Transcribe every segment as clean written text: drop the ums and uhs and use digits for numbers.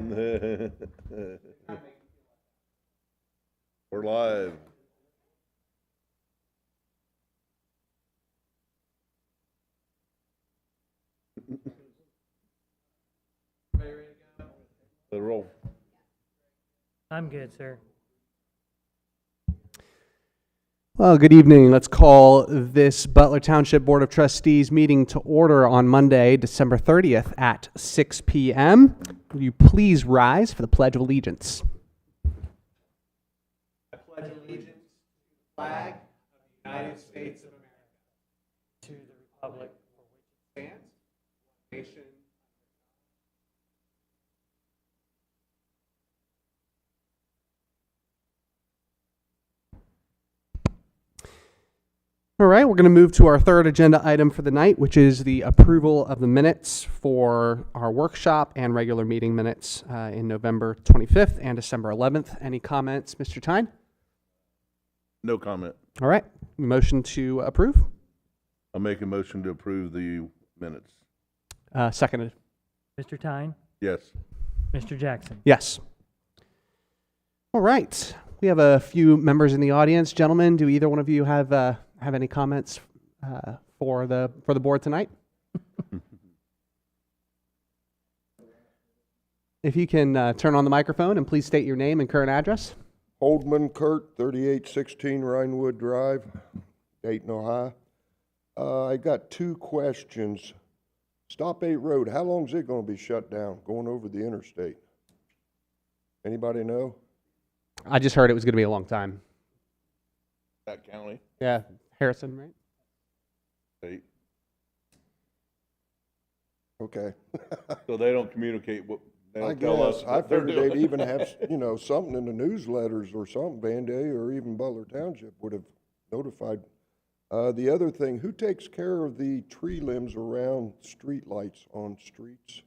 We're live. The roll. I'm good, sir. Well, good evening. Let's call this Butler Township Board of Trustees meeting to order on Monday, December 30th at 6 p.m. Will you please rise for the Pledge of Allegiance? I pledge allegiance to the flag of the United States of America, to the republic for which it stands, one nation. All right, we're going to move to our third agenda item for the night, which is the approval of the minutes for our workshop and regular meeting minutes in November 25th and December 11th. Any comments, Mr. Thein? No comment. All right, motion to approve? I'll make a motion to approve the minutes. Seconded. Mr. Thein, Yes. Mr. Jackson. Yes. All right, we have a few members in the audience. Gentlemen, do either one of you have any comments for the board tonight? If you can turn on the microphone and please state your name and current address. Holdman Kurt, 3816 Rhinewood Drive, Dayton, Ohio. I got two questions. Stop 8 Road, how long is it going to be shut down going over the interstate? Anybody know? I just heard it was going to be a long time. That county. Yeah, Harrison, right? State. Okay. So they don't communicate what, they I don't tell us guess. I what they're figured they'd doing. even have, something in the newsletters or something. Vandalia or even Butler Township would have notified. The other thing, who takes care of the tree limbs around street lights on streets?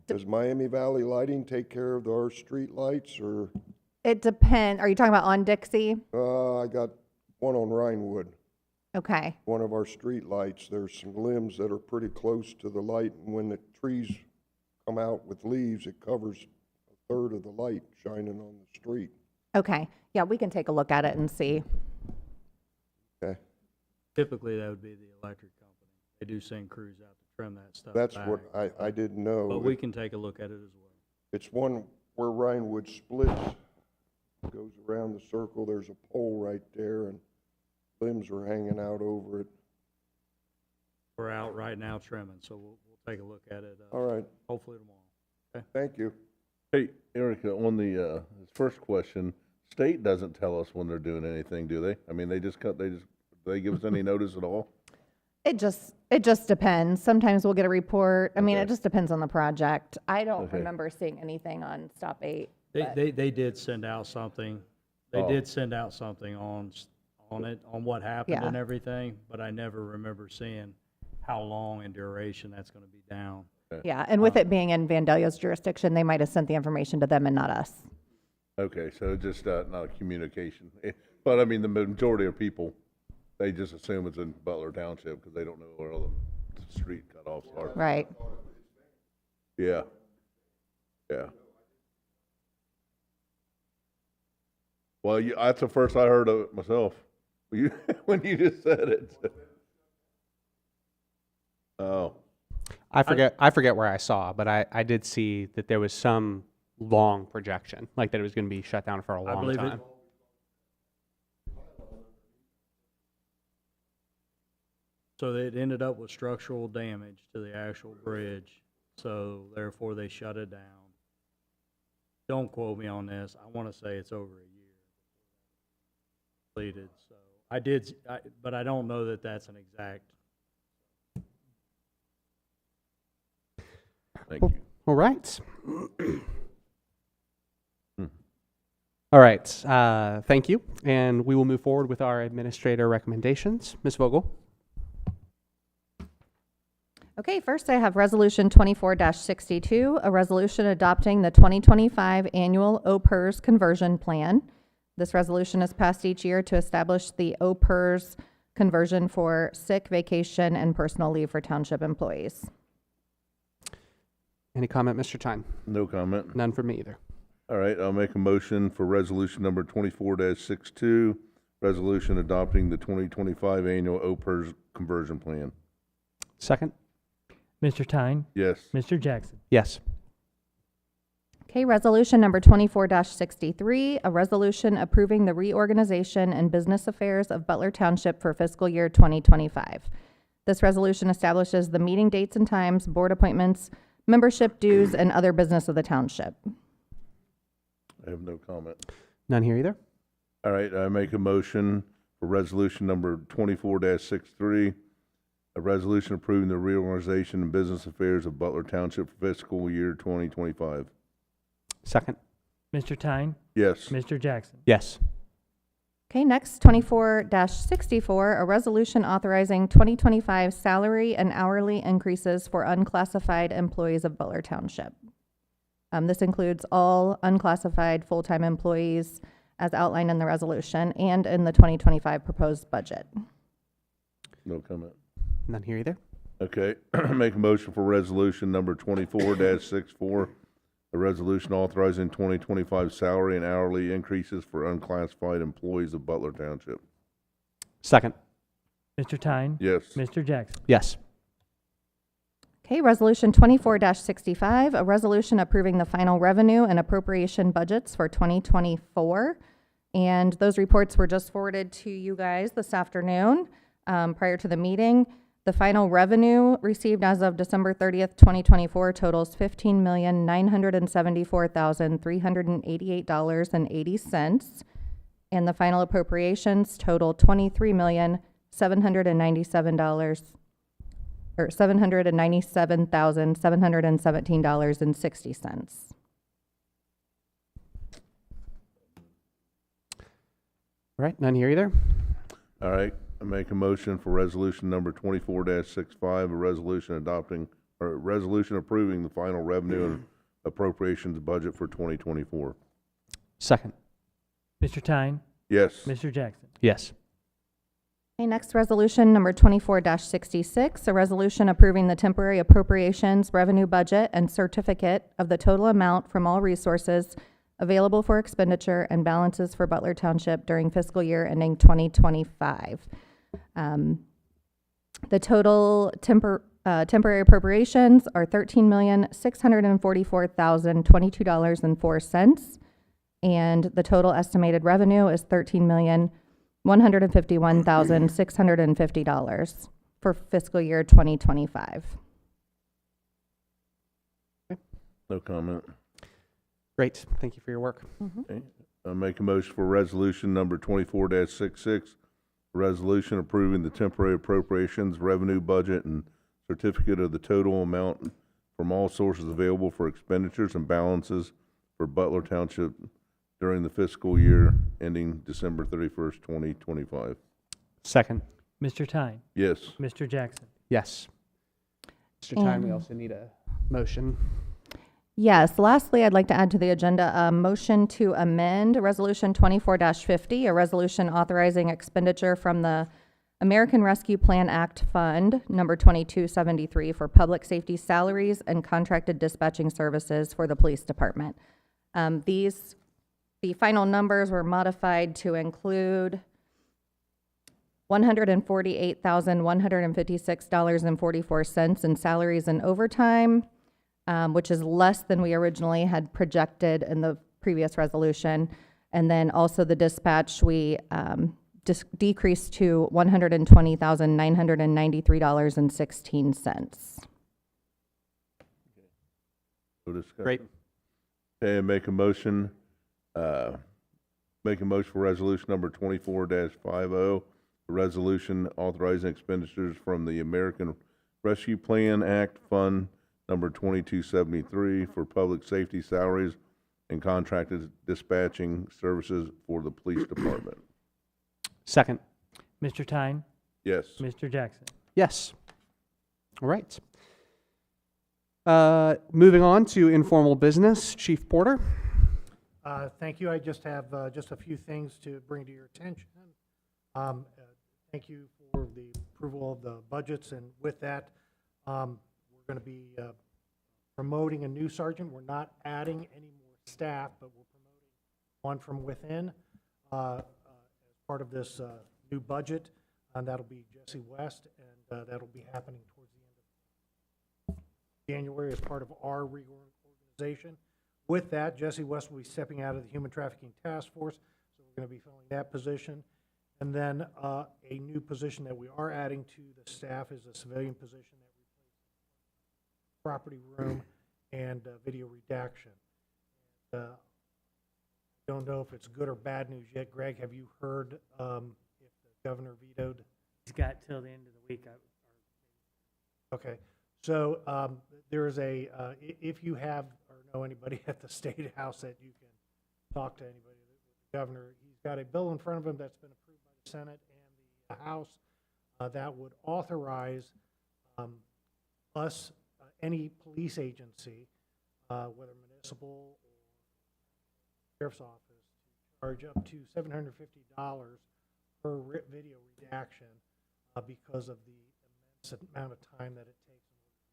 Does Miami Valley Lighting take care of our street lights, or? It depends. Are you talking about on Dixie? I got one on Rhinewood. Okay. One of our street lights, there's some limbs that are pretty close to the light, and when the trees come out with leaves, it covers a third of the light shining on the street. Okay. Yeah, we can take a look at it and see. Okay, Typically, that would be the electric company. They do send crews out to trim that stuff that's back. what I didn't know. But we can take a look at it as well. It's one where Rhinewood splits, goes around the circle, there's a pole right there, and limbs are hanging out over it. We're out right now trimming, so we'll take a look at it, All right, hopefully tomorrow. thank you. Hey, Erica, on the first question, state doesn't tell us when they're doing anything, do they? I mean, they give us any notice at all? It just depends. Sometimes we'll get a report. I mean, Okay. it just depends on the project. I don't Okay. remember seeing anything on Stop 8. but- They did send out something. They Oh. did send out something on what happened Yeah. and everything, but I never remember seeing how long in duration that's gonna be down. Yeah, and with it being in Vandalia's jurisdiction, they might have sent the information to them and not us. Okay, so just not a communication. But I mean, the majority of people, they just assume it's in Butler Township because they don't know where all the street cutoffs are. Right. Yeah. Yeah. Well, that's the first I heard of it myself. When you just said it. Oh, I forget where I saw, but I did see that there was some long projection, like that it was going to be shut down for a I long believe time. So it ended up with structural damage to the actual bridge, so therefore they shut it down. Don't quote me on this. I want to say it's over a year completed. So but I don't know that that's an exact. thank you. All right. All right. Thank you. And we will move forward with our administrator recommendations. Ms. Vogel. Okay, first I have Resolution 24-62, a resolution adopting the 2025 annual OPERS conversion plan. This resolution is passed each year to establish the OPERS conversion for sick, vacation, and personal leave for township employees. Any comment, Mr. Tyne? No comment. None from me either. All right, I'll make a motion for resolution number 24-62, resolution adopting the 2025 annual OPERS conversion plan. Second? Mr. Tyne, Yes. Mr. Jackson. Yes. Okay, resolution number 24-63, a resolution approving the reorganization and business affairs of Butler Township for fiscal year 2025. This resolution establishes the meeting dates and times, board appointments, membership dues, and other business of the township. I have no comment. None here either. All right, I make a motion for resolution number 24-63, a resolution approving the reorganization and business affairs of Butler Township for fiscal year 2025. Second? Mr. Tyne, Yes. Mr. Jackson. Yes. Okay, next, 24-64, a resolution authorizing 2025 salary and hourly increases for unclassified employees of Butler Township. This includes all unclassified full-time employees as outlined in the resolution and in the 2025 proposed budget. No comment. None here either. Okay, make a motion for resolution number 24-64, a resolution authorizing 2025 salary and hourly increases for unclassified employees of Butler Township. Second? Mr. Tyne, Yes. Mr. Jackson. Yes. Okay, resolution 24-65, a resolution approving the final revenue and appropriation budgets for 2024. And those reports were just forwarded to you guys this afternoon, prior to the meeting. The final revenue received as of December 30th, 2024 totals $15,974,388.80. And the final appropriations total $797,717.60. All right, none here either. All right, I make a motion for resolution number 24-65, a resolution adopting, or resolution approving the final revenue and appropriations budget for 2024. Second? Mr. Tyne, Yes. Mr. Jackson. Yes. Okay, next resolution, number 24-66, a resolution approving the temporary appropriations, revenue budget, and certificate of the total amount from all resources available for expenditure and balances for Butler Township during fiscal year ending 2025. The total temporary appropriations are $13,644,022.04, and the total estimated revenue is $13,151,650 for fiscal year 2025. No comment. Great. Thank you for your work. Okay. I make a motion for resolution number 24-66, a resolution approving the temporary appropriations, revenue budget, and certificate of the total amount from all sources available for expenditures and balances for Butler Township during the fiscal year ending December 31st, 2025. Second? Mr. Tyne, Yes. Mr. Jackson. Yes. Mr. Tyne, we And- also need a motion. Yes, lastly, I'd like to add to the agenda a motion to amend Resolution 24-50, a resolution authorizing expenditure from the American Rescue Plan Act Fund, number 2273, for public safety salaries and contracted dispatching services for the police department. The final numbers were modified to include $148,156.44 in salaries and overtime, which is less than we originally had projected in the previous resolution. And then also the dispatch, we decreased to $120,993.16. No discussion. Great. Okay, make a motion for resolution number 24-50, a resolution authorizing expenditures from the American Rescue Plan Act Fund number 2273 for public safety salaries and contracted dispatching services for the police department. Second? Mr. Tyne, Yes. Mr. Jackson. Yes. All right. Moving on to informal business. Chief Porter? Thank you. I just have just a few things to bring to your attention. Thank you for the approval of the budgets, and with that, we're going to be promoting a new sergeant. We're not adding any more staff, but we're promoting one from within as part of this new budget. And that'll be Jesse West, and that'll be happening towards the end of January as part of our reorganization. With that, Jesse West will be stepping out of the Human Trafficking Task Force, so we're going to be filling that position. And then a new position that we are adding to the staff is a civilian position that replaces property room and video redaction. I don't know if it's good or bad news yet. Greg, have you heard if the governor vetoed? He's got till the end of the week. Okay, so there is a, if you have or know anybody at the State House that you can talk to anybody, the governor, he's got a bill in front of him that's been approved by the Senate and the House that would authorize us, any police agency, whether municipal or sheriff's office, to charge up to $750 per video redaction because of the immense amount of time that it takes in order to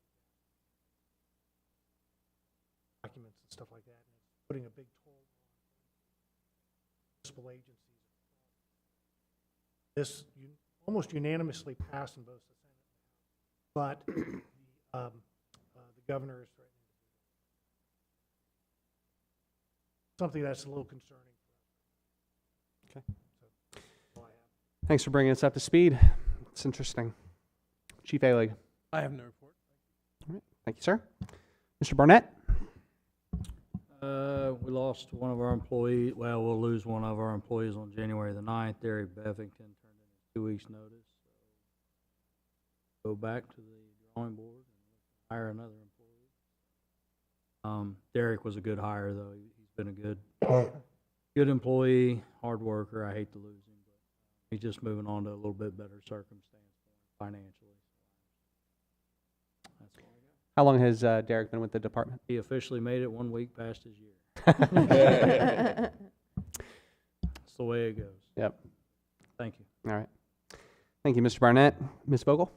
redact documents and stuff like that. And it's putting a big toll on municipal agencies. This almost unanimously passed in both the Senate and the House, but the governor is threatening to do something that's a little concerning for us. Okay. So, that's all I have. Thanks for bringing us up to speed. It's interesting. Chief Alig. I have no report. All right. Thank you, sir. Mr. Barnett? We lost one of our employees. Well, we'll lose one of our employees on January the 9th. Derek Bevington turned in his 2 weeks' notice. So go back to the drawing board and hire another employee. Derek was a good hire, though. He's been a good employee, hard worker. I hate to lose him, but he's just moving on to a little bit better circumstance financially. That's all I got. How long has Derek been with the department? He officially made it 1 week past his year. That's the way it goes. Yep. Thank you. All right. Thank you, Mr. Barnett. Ms. Vogel?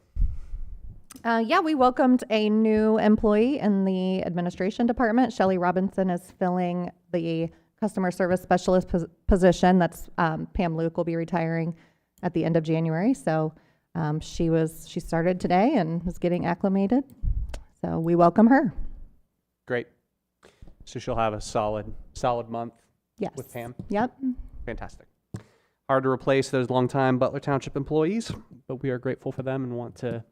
Yeah, we welcomed a new employee in the administration department. Shelley Robinson is filling the customer service specialist position. That's Pam Luke will be retiring at the end of January. So she started today and is getting acclimated. So we welcome her. Great. So she'll have a solid month Yes. with Pam. Yep. Fantastic. Hard to replace those longtime Butler Township employees, but we are grateful for them and want to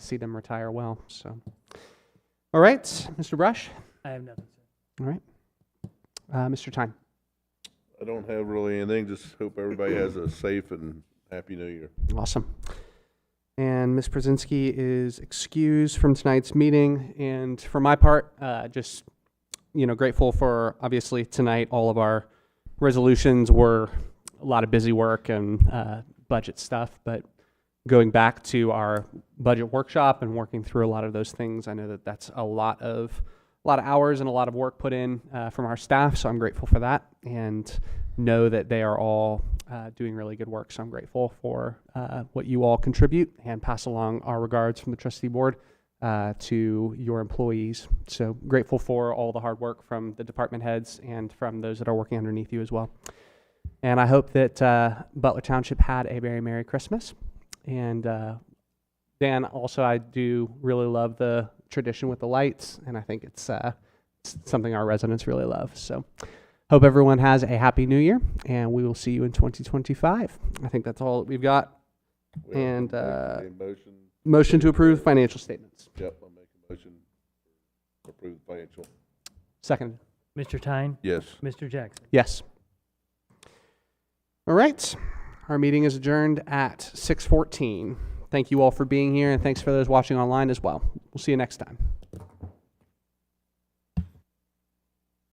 see them retire well. So, all right, Mr. Brush. I have nothing, sir. All right, Mr. Thein. I don't have really anything, just hope everybody has a safe and happy New Year. Awesome. And Ms. Pruszynski is excused from tonight's meeting. And for my part, just grateful for obviously tonight. All of our resolutions were a lot of busy work and budget stuff, but going back to our budget workshop and working through a lot of those things, I know that that's a lot of hours and a lot of work put in from our staff. So I'm grateful for that and know that they are all doing really good work. So I'm grateful for what you all contribute and pass along our regards from the trustee board to your employees. So grateful for all the hard work from the department heads and from those that are working underneath you as well. And I hope that Butler Township had a very Merry Christmas. And Dan, also, I do really love the tradition with the lights, and I think it's something our residents really love. So hope everyone has a Happy New Year, and we will see you in 2025. I think that's all that we've got. And motion to approve financial statements. Yep, I'll make a motion to approve the financial. Second. Mr. Thein? Yes. Mr. Jackson? Yes. All right. Our meeting is adjourned at 6:14. Thank you all for being here, and thanks for those watching online as well. We'll see you next time.